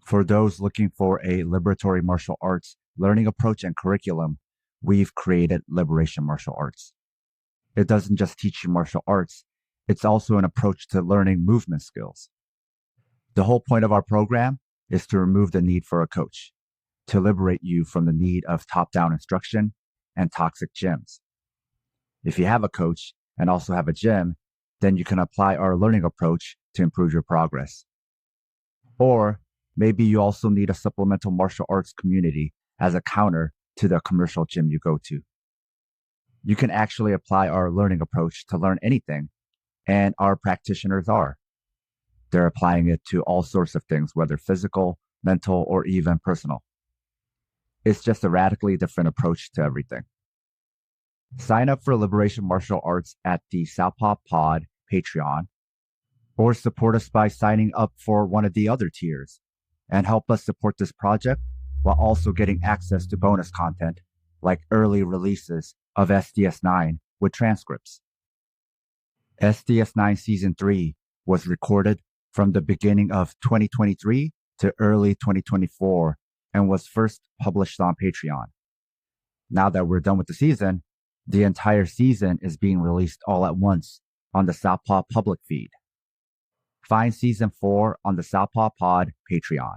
For those looking for a liberatory martial arts learning approach and curriculum, we've created Liberation Martial Arts. It doesn't just teach you martial arts, it's also an approach to learning movement skills. The whole point of our program is to remove the need for a coach, to liberate you from the need of top-down instruction and toxic gyms. If you have a coach and also have a gym, then you can apply our learning approach to improve your progress. Or maybe you also need a supplemental martial arts community as a counter to the commercial gym you go to. You can actually apply our learning approach to learn anything, and our practitioners are. They're applying it to all sorts of things, whether physical, mental, or even personal. It's just a radically different approach to everything. Sign up for Liberation Martial Arts at the Southpaw Pod Patreon, or support us by signing up for one of the other tiers and help us support this project while also getting access to bonus content like early releases of SDS9 with transcripts. SDS9 Season 3 was recorded from the beginning of 2023 to early 2024 and was first published on Patreon. Now that we're done with the season, the entire season is being released all at once on the Southpaw public feed. Find Season 4 on the Southpaw Pod Patreon.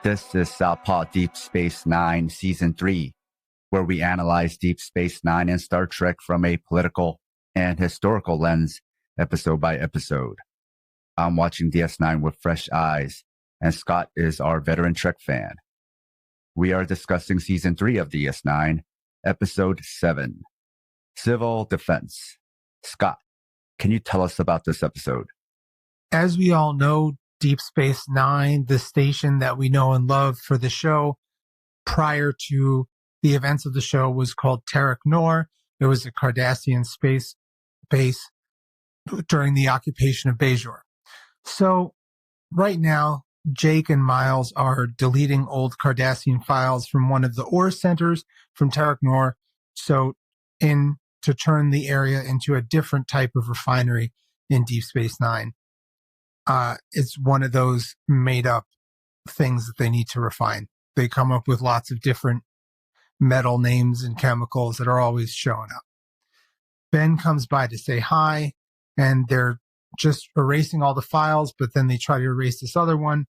This is Southpaw Deep Space Nine Season 3, where we analyze Deep Space Nine and Star Trek from a political and historical lens, episode by episode. I'm watching DS9 with fresh eyes, and Scott is our veteran Trek fan. We are discussing Season 3 of DS9, Episode 7, Civil Defense. Scott, can you tell us about this episode? As we all know, Deep Space Nine, the station that we know and love for the show, prior to the events of the show, was called Terek Nor. It was a Cardassian space base during the occupation of Bajor. So right now, Jake and Miles are deleting old Cardassian files from one of the ore centers from Terek Nor, to turn the area into a different type of refinery in Deep Space Nine. It's one of those made up things that they need to refine. They come up with lots of different metal names and chemicals that are always showing up. Ben comes by to say hi, and they're just erasing all the files, but then they try to erase this other one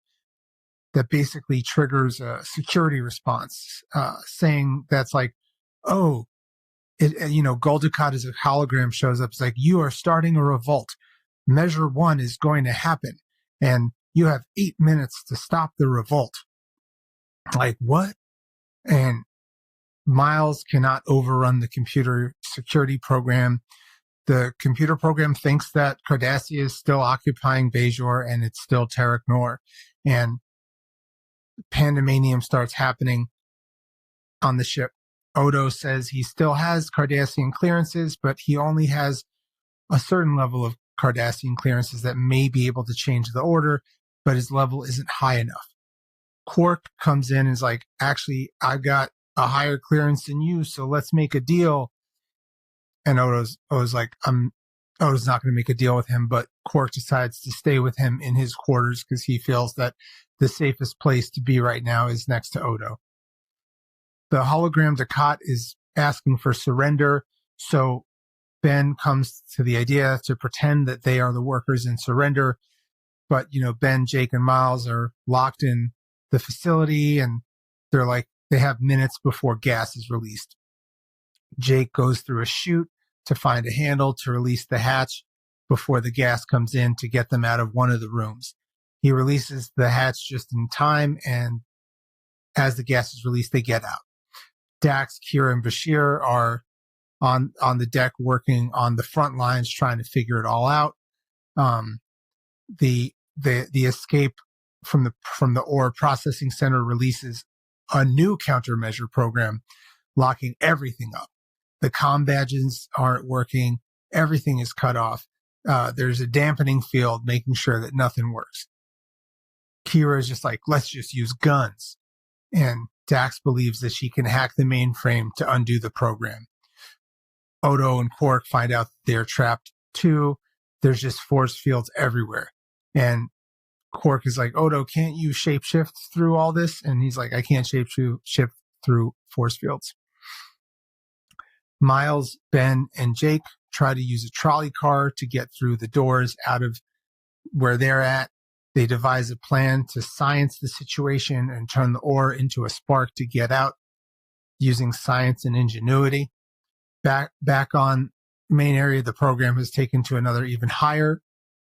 that basically triggers a security response, saying that's like, oh, Gul Dukat as a hologram shows up. It's like, you are starting a revolt. Measure 1 is going to happen, and you have 8 minutes to stop the revolt. Like, what? And Miles cannot overrun the computer security program. The computer program thinks that Cardassia is still occupying Bajor and it's still Terek Nor. And pandemonium starts happening on the ship. Odo says he still has Cardassian clearances, but he only has a certain level of Cardassian clearances that may be able to change the order, but his level isn't high enough. Quark comes in and is like, actually, I've got a higher clearance than you, so let's make a deal. And Odo's like, Odo's not going to make a deal with him, but Quark decides to stay with him in his quarters because he feels that the safest place to be right now is next to Odo. The hologram Dukat is asking for surrender, so Ben comes to the idea to pretend that they are the workers in surrender. But, Ben, Jake, and Miles are locked in the facility, and they're like, they have minutes before gas is released. Jake goes through a chute to find a handle to release the hatch before the gas comes in to get them out of one of the rooms. He releases the hatch just in time, and as the gas is released, they get out. Dax, Kira, and Bashir are on the deck working on the front lines, trying to figure it all out. The escape from the ore processing center releases a new countermeasure program, locking everything up. The comm badges aren't working. Everything is cut off. There's a dampening field, making sure that nothing works. Kira is just like, let's just use guns. And Dax believes that she can hack the mainframe to undo the program. Odo and Quark find out they're trapped too. There's just force fields everywhere. And Quark is like, Odo, can't you shapeshift through all this? And he's like, I can't shapeshift through force fields. Miles, Ben, and Jake try to use a trolley car to get through the doors out of where they're at. They devise a plan to science the situation and turn the ore into a spark to get out using science and ingenuity. Back on main area, the program has taken to another even higher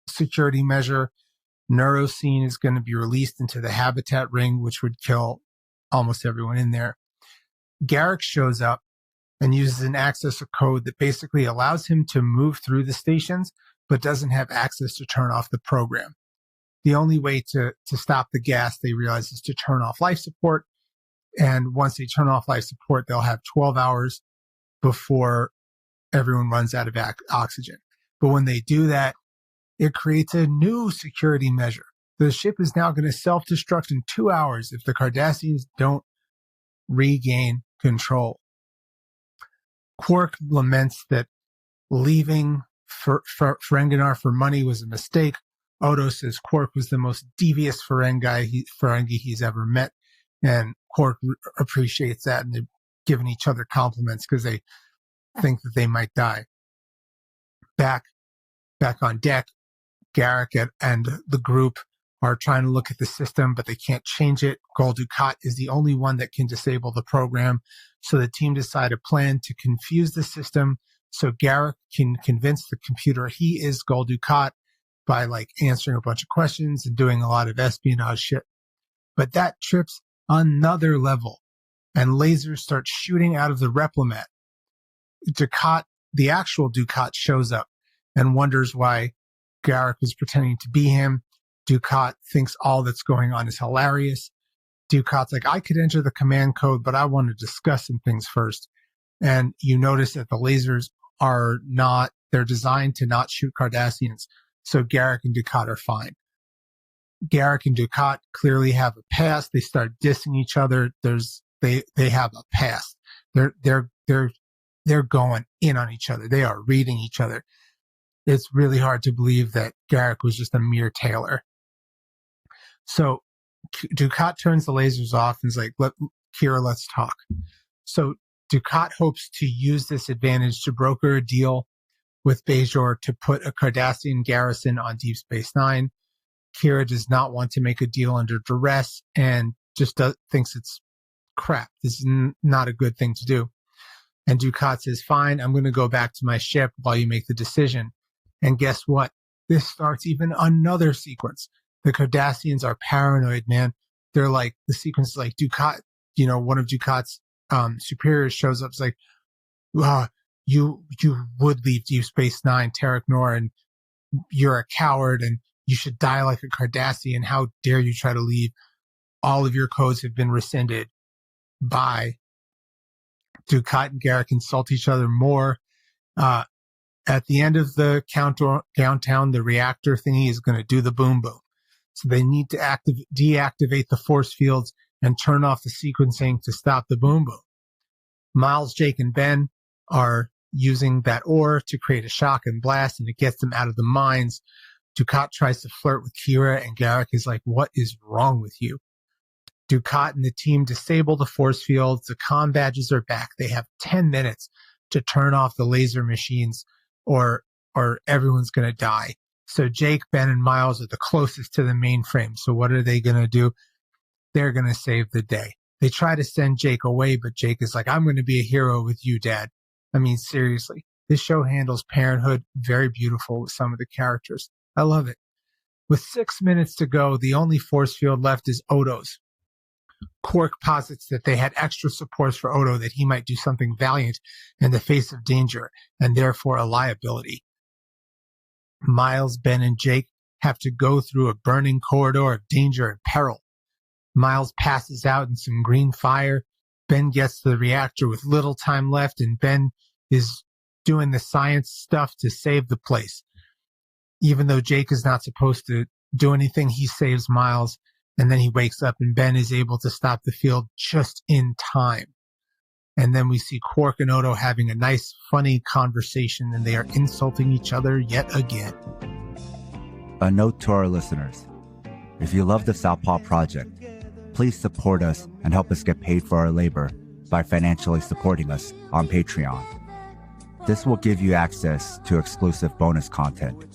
security measure. Neurocene is going to be released into the habitat ring, which would kill almost everyone in there. Garrick shows up and uses an access code that basically allows him to move through the stations, but doesn't have access to turn off the program. The only way to stop the gas, they realize, is to turn off life support. And once they turn off life support, they'll have 12 hours before everyone runs out of oxygen. But when they do that, it creates a new security measure. The ship is now going to self-destruct in 2 hours if the Cardassians don't regain control. Quark laments that leaving Ferenginar for money was a mistake. Odo says Quark was the most devious Ferengi he's ever met. And Quark appreciates that, and they're giving each other compliments because they think that they might die. Back on deck, Garrick and the group are trying to look at the system, but they can't change it. Gul Dukat is the only one that can disable the program. So the team decide a plan to confuse the system so Garrick can convince the computer he is Gul Dukat by answering a bunch of questions and doing a lot of espionage shit. But that trips another level, and lasers start shooting out of the replimat. Dukat, the actual Dukat, shows up and wonders why Garrick was pretending to be him. Dukat thinks all that's going on is hilarious. Dukat's like, I could enter the command code, but I want to discuss some things first. And you notice that the lasers they're designed to not shoot Cardassians. So Garrick and Dukat are fine. Garrick and Dukat clearly have a past. They start dissing each other. They have a past. They're going in on each other. They are reading each other. It's really hard to believe that Garrick was just a mere tailor. So Dukat turns the lasers off and is like, Kira, let's talk. So Dukat hopes to use this advantage to broker a deal with Bajor to put a Cardassian garrison on Deep Space Nine. Kira does not want to make a deal under duress and just thinks it's crap. This is not a good thing to do. And Dukat says, fine, I'm going to go back to my ship while you make the decision. And guess what? This starts even another sequence. The Cardassians are paranoid, man. They're like, the sequence is like Dukat, one of Dukat's superiors shows up. It's like, you would leave Deep Space Nine, Tarek Noor, and you're a coward and you should die like a Cardassian. How dare you try to leave? All of your codes have been rescinded. Bye. Dukat and Garrick insult each other more. At the end of the countdown, the reactor thingy is going to do the boom boom. So they need to deactivate the force fields and turn off the sequencing to stop the boom boom. Miles, Jake, and Ben are using that ore to create a shock and blast, and it gets them out of the mines. Dukat tries to flirt with Kira, and Garrick is like, what is wrong with you? Dukat and the team disable the force fields. The comm badges are back. They have 10 minutes to turn off the laser machines or everyone's going to die. So Jake, Ben, and Miles are the closest to the mainframe. So what are they going to do? They're going to save the day. They try to send Jake away, but Jake is like, I'm going to be a hero with you, Dad. I mean, seriously, this show handles parenthood very beautiful with some of the characters. I love it. With 6 minutes to go, the only force field left is Odo's. Quark posits that they had extra supports for Odo, that he might do something valiant in the face of danger, and therefore a liability. Miles, Ben, and Jake have to go through a burning corridor of danger and peril. Miles passes out in some green fire. Ben gets to the reactor with little time left, and Ben is doing the science stuff to save the place. Even though Jake is not supposed to do anything, he saves Miles, and then he wakes up, and Ben is able to stop the field just in time. And then we see Quark and Odo having a nice, funny conversation, and they are insulting each other yet again. A note to our listeners. If you love the Southpaw Project, please support us and help us get paid for our labor by financially supporting us on Patreon. This will give you access to exclusive bonus content,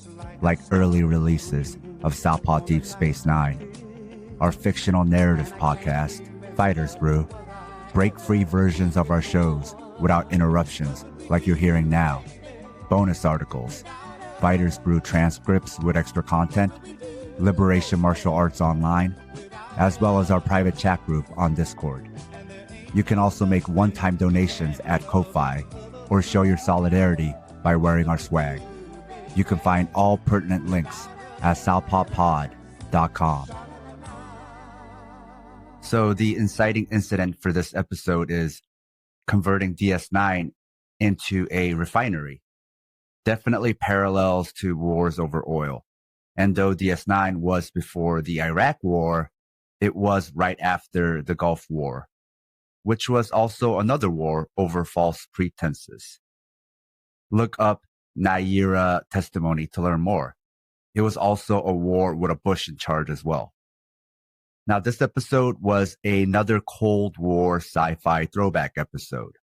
like early releases of Southpaw Deep Space Nine, our fictional narrative podcast, Fighters Brew, break-free versions of our shows without interruptions like you're hearing now, bonus articles, Fighters Brew transcripts with extra content, Liberation Martial Arts Online, as well as our private chat group on Discord. You can also make one-time donations at Ko-Fi or show your solidarity by wearing our swag. You can find all pertinent links at southpawpod.com. So the inciting incident for this episode is converting DS9 into a refinery. Definitely parallels to wars over oil. And though DS9 was before the Iraq War, it was right after the Gulf War, which was also another war over false pretenses. Look up Naira testimony to learn more. It was also a war with a Bush in charge as well. Now, this episode was another Cold War sci-fi throwback episode.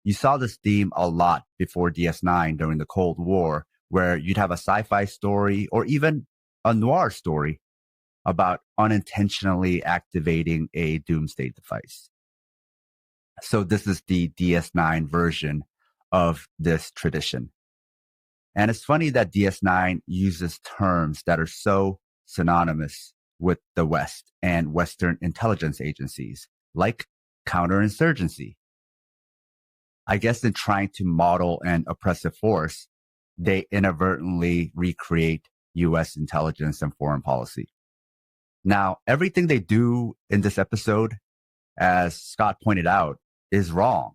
You saw this theme a lot before DS9 during the Cold War, where you'd have a sci-fi story or even a noir story about unintentionally activating a doomsday device. So this is the DS9 version of this tradition. And it's funny that DS9 uses terms that are so synonymous with the West and Western intelligence agencies, like counterinsurgency. I guess in trying to model an oppressive force, they inadvertently recreate U.S. intelligence and foreign policy. Now, everything they do in this episode, as Scott pointed out, is wrong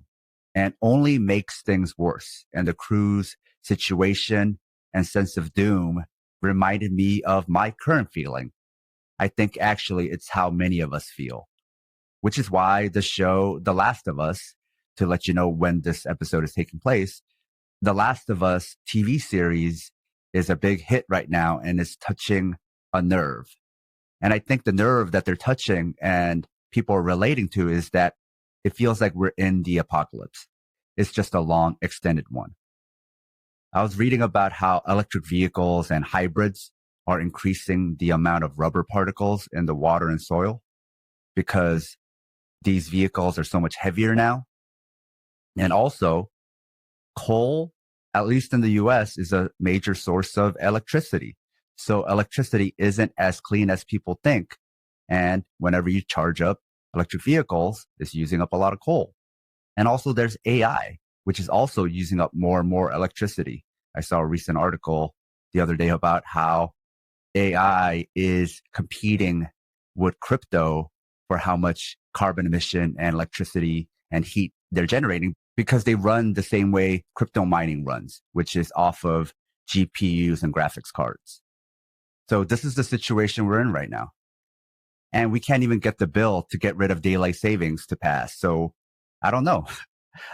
and only makes things worse. And the crew's situation and sense of doom reminded me of my current feeling. I think actually it's how many of us feel, which is why the show The Last of Us, to let you know when this episode is taking place, The Last of Us TV series is a big hit right now and is touching a nerve. And I think the nerve that they're touching and people are relating to is that it feels like we're in the apocalypse. It's just a long, extended one. I was reading about how electric vehicles and hybrids are increasing the amount of rubber particles in the water and soil because these vehicles are so much heavier now. And also, coal, at least in the US, is a major source of electricity. So electricity isn't as clean as people think. And whenever you charge up electric vehicles, it's using up a lot of coal. And also there's AI, which is also using up more and more electricity. I saw a recent article the other day about how AI is competing with crypto for how much carbon emission and electricity and heat they're generating because they run the same way crypto mining runs, which is off of GPUs and graphics cards. So this is the situation we're in right now. And we can't even get the bill to get rid of daylight savings to pass. So I don't know.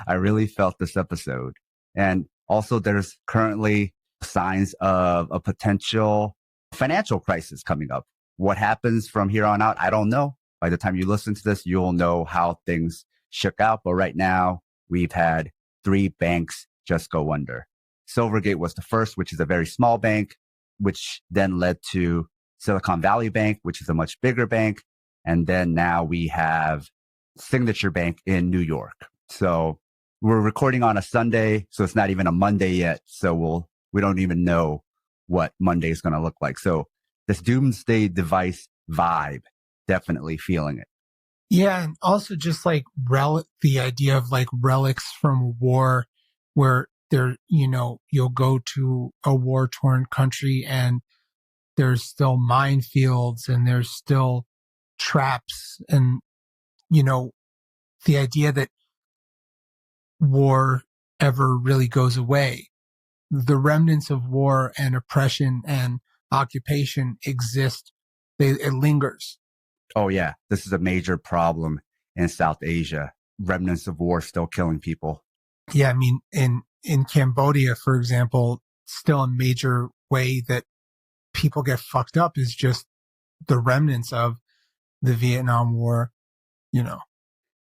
I really felt this episode. And also there's currently signs of a potential financial crisis coming up. What happens from here on out, I don't know. By the time you listen to this, you'll know how things shook out. But right now, we've had 3 banks just go under. Silvergate was the first, which is a very small bank, which then led to Silicon Valley Bank, which is a much bigger bank. And then now we have Signature Bank in New York. So we're recording on a Sunday, so it's not even a Monday yet. So we don't even know what Monday is going to look like. So this doomsday device vibe, definitely feeling it. Yeah, and also just like the idea of like relics from war, where you'll go to a war torn country and there's still minefields and there's still traps, and you know the idea that war ever really goes away. The remnants of war and oppression and occupation exist. It lingers. Oh yeah, this is a major problem in South Asia. Remnants of war still killing people. Yeah, I mean, in Cambodia, for example, still a major way that people get fucked up is just the remnants of the Vietnam War, you know.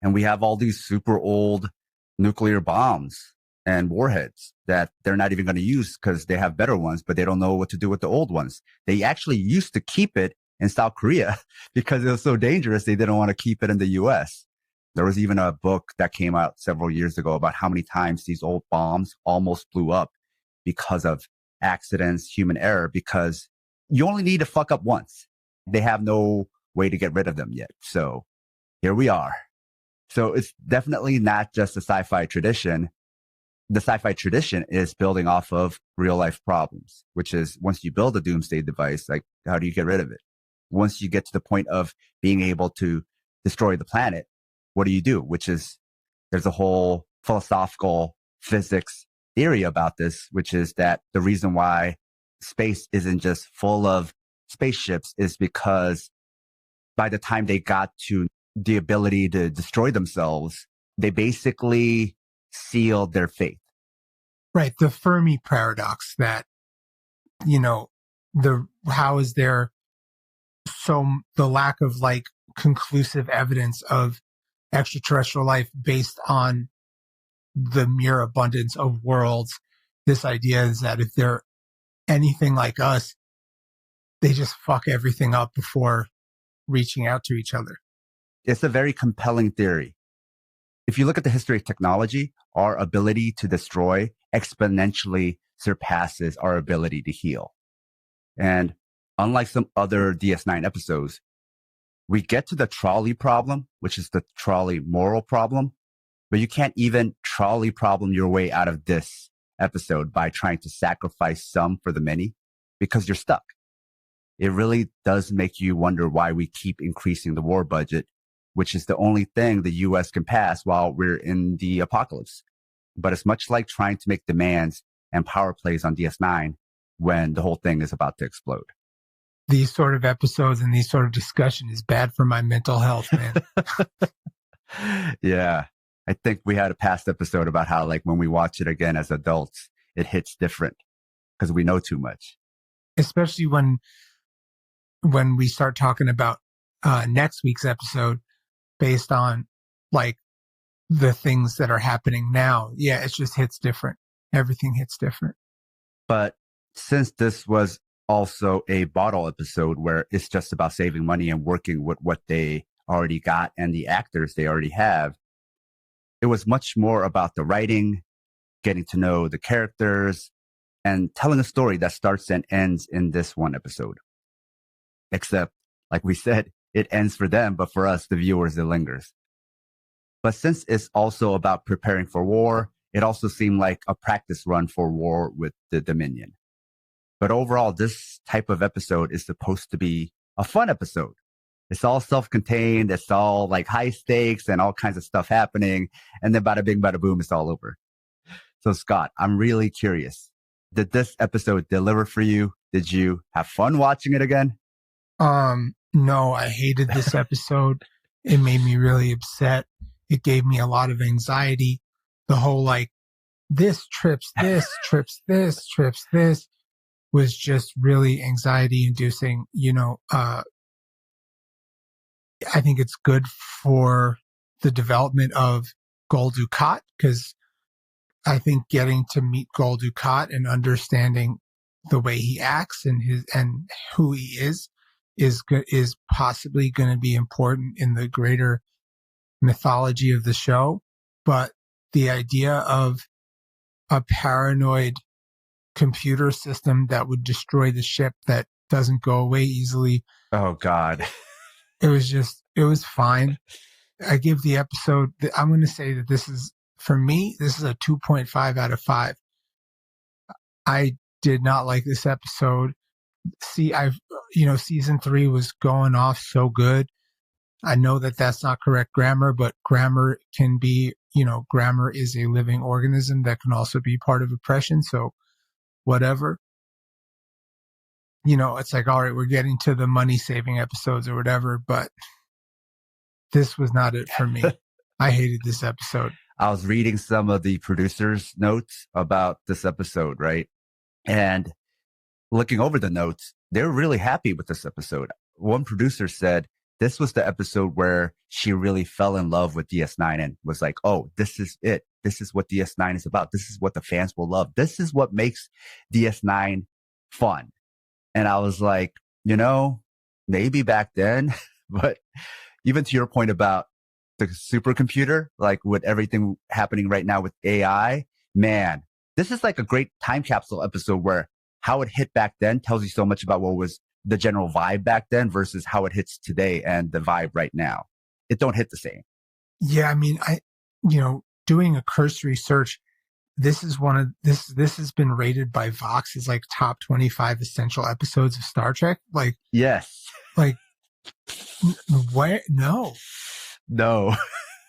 And we have all these super old nuclear bombs and warheads that they're not even going to use because they have better ones, but they don't know what to do with the old ones. They actually used to keep it in South Korea because it was so dangerous. They didn't want to keep it in the US. There was even a book that came out several years ago about how many times these old bombs almost blew up because of accidents, human error, because you only need to fuck up once. They have no way to get rid of them yet. So here we are. So it's definitely not just a sci-fi tradition. The sci-fi tradition is building off of real life problems, which is once you build a doomsday device, like how do you get rid of it? Once you get to the point of being able to destroy the planet, what do? Which is there's a whole philosophical physics theory about this, which is that the reason why space isn't just full of spaceships is because by the time they got to the ability to destroy themselves, they basically sealed their fate. Right. The Fermi paradox that, you know, how is there the lack of like conclusive evidence of extraterrestrial life based on the mere abundance of worlds. This idea is that if they're anything like us, they just fuck everything up before reaching out to each other. It's a very compelling theory. If you look at the history of technology, our ability to destroy exponentially surpasses our ability to heal. And unlike some other DS9 episodes, we get to the trolley problem, which is the trolley moral problem, but you can't even trolley problem your way out of this episode by trying to sacrifice some for the many because you're stuck. It really does make you wonder why we keep increasing the war budget, which is the only thing the US can pass while we're in the apocalypse. But it's much like trying to make demands and power plays on DS9 when the whole thing is about to explode. These sort of episodes and these sort of discussion is bad for my mental health, man. Yeah. I think we had a past episode about how like when we watch it again as adults, it hits different because we know too much. Especially when we start talking about next week's episode based on like the things that are happening now. Yeah, it just hits different. Everything hits different. But since this was also a bottle episode where it's just about saving money and working with what they already got and the actors they already have, it was much more about the writing, getting to know the characters, and telling a story that starts and ends in this one episode. Except, like we said, it ends for them, but for us, the viewers, it lingers. But since it's also about preparing for war, it also seemed like a practice run for war with the Dominion. But overall, this type of episode is supposed to be a fun episode. It's all self-contained. It's all like high stakes and all kinds of stuff happening. And then bada bing, bada boom, it's all over. So Scott, I'm really curious. Did this episode deliver for you? Did you have fun watching it again? No, I hated this episode. It made me really upset. It gave me a lot of anxiety. The whole like, this trips this, trips this, trips this was just really anxiety inducing. I think it's good for the development of Gul Dukat because I think getting to meet Gul Dukat and understanding the way he acts and who he is possibly going to be important in the greater mythology of the show. But the idea of a paranoid computer system that would destroy the ship that doesn't go away easily. Oh God. It was fine. I give the episode, I'm going to say that this is, for me, this is a 2.5 out of 5. I did not like this episode. Season 3 was going off so good. I know that that's not correct grammar, but grammar can be, grammar is a living organism that can also be part of oppression. So whatever, it's like, all right, we're getting to the money saving episodes or whatever, but this was not it for me. I hated this episode. I was reading some of the producers' notes about this episode, right? And looking over the notes, they were really happy with this episode. One producer said this was the episode where she really fell in love with DS9 and was like, oh, this is it. This is what DS9 is about. This is what the fans will love. This is what makes DS9 fun. And I was like, maybe back then, but even to your point about the supercomputer, like with everything happening right now with AI, man, this is like a great time capsule episode where how it hit back then tells you so much about what was the general vibe back then versus how it hits today and the vibe right now. It don't hit the same. Yeah. I mean, doing a cursory search, this has been rated by Vox as like top 25 essential episodes of Star Trek. Like, yes. Like, where? No.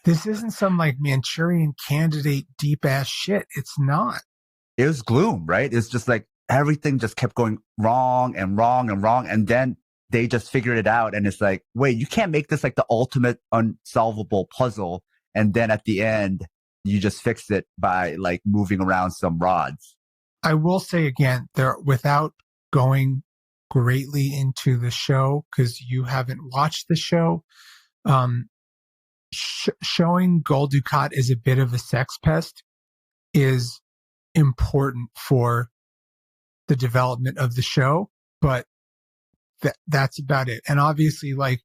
This isn't some like Manchurian Candidate deep ass shit. It's not. It was gloom, right? It's just like everything just kept going wrong and wrong and wrong. And then they just figured it out. And it's like, wait, you can't make this like the ultimate unsolvable puzzle. And then at the end, you just fix it by like moving around some rods. I will say again, without going greatly into the show, because you haven't watched the show, showing Gul Dukat is a bit of a sex pest is important for the development of the show, but that's about it. And obviously, like,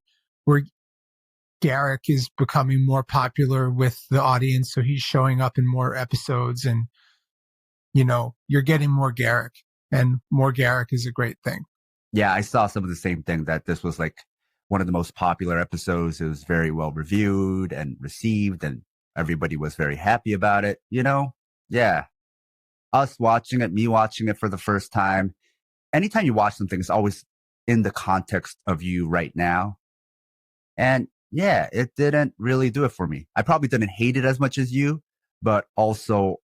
Garak is becoming more popular with the audience, so he's showing up in more episodes, and you're getting more Garak, and more Garak is a great thing. Yeah, I saw some of the same thing, that this was like one of the most popular episodes. It was very well reviewed and received, and everybody was very happy about it. Yeah. Me watching it for the first time. Anytime you watch something, it's always in the context of you right now. And yeah, it didn't really do it for me. I probably didn't hate it as much as you, but also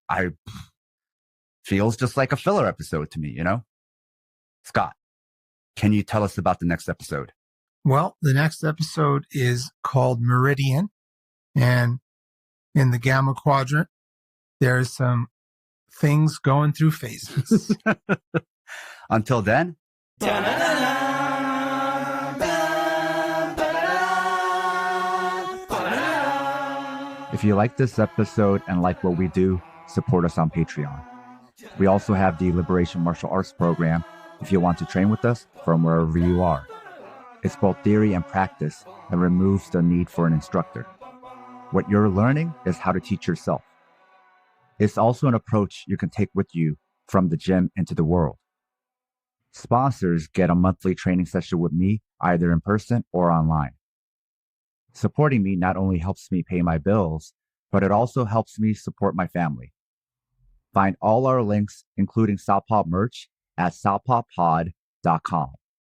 feels just like a filler episode to me, Scott, can you tell us about the next episode? Well, the next episode is called Meridian, and in the Gamma Quadrant, there's some things going through phases. Until then. If you like this episode and like what we do, support us on Patreon. We also have the Liberation Martial Arts program if you want to train with us from wherever you are. It's both theory and practice and removes the need for an instructor. What you're learning is how to teach yourself. It's also an approach you can take with you from the gym into the world. Sponsors get a monthly training session with me, either in person or online. Supporting me not only helps me pay my bills, but it also helps me support my family. Find all our links, including Southpaw merch, at southpawpod.com.